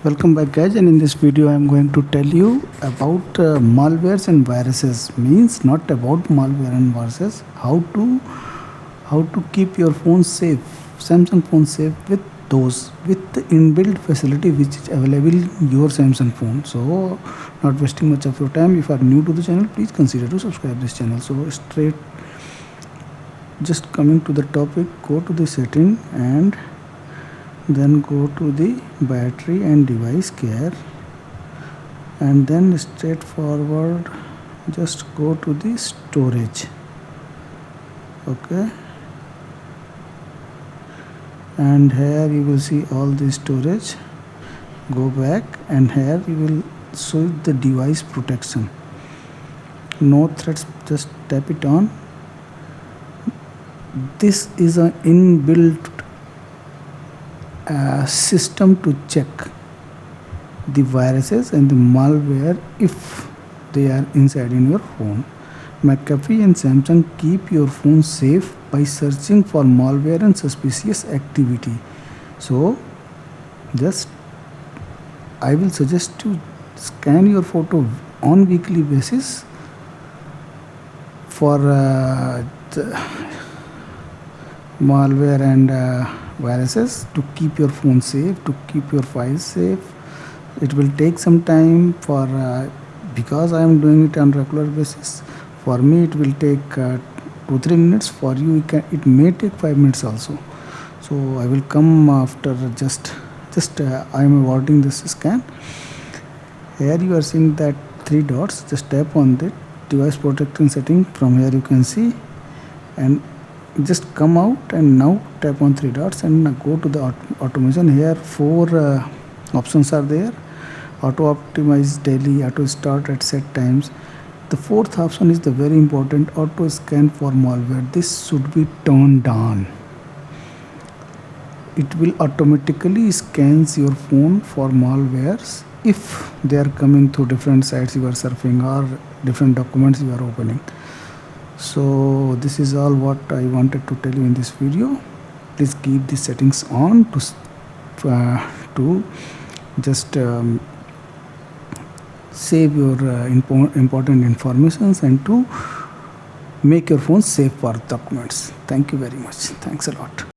Welcome back guys, and in this video I am going to tell you about malwares and viruses. Means not about malware and viruses, how to keep your phone safe, Samsung phone safe with the inbuilt facility which is available in your Samsung phone. So not wasting much of your time, if you are new to the channel, please consider to subscribe this channel. So straight just coming to the topic, go to the setting and then go to the battery and device care, and then straightforward just go to the storage. Okay, and here you will see all the storage. Go back and here you will see the device protection, no threats, just tap it on. This is an inbuilt system to check the viruses and the malware if they are inside in your phone. McAfee and Samsung keep your phone safe by searching for malware and suspicious activity. So just I will suggest to scan your photo on weekly basis for the malware and viruses, to keep your phone safe, to keep your files safe. It will take some time for because I am doing it on regular basis. For me it will take 2-3 minutes. For you it may take 5 minutes also. So I will come after just I am avoiding this scan. Here you are seeing that 3 dots, just tap on the device protection setting. From here you can see, and just come out and now tap on 3 dots and go to the automation. Here 4 options are there: auto optimize daily, auto start at set times. The 4th option is the very important, auto scan for malware. This should be turned on. It will automatically scans your phone for malwares if they are coming through different sites you are surfing or different documents you are opening. So this is all what I wanted to tell you in this video. Please keep the settings on to just save your important informations and to make your phone safe for documents. Thank you very much. Thanks a lot.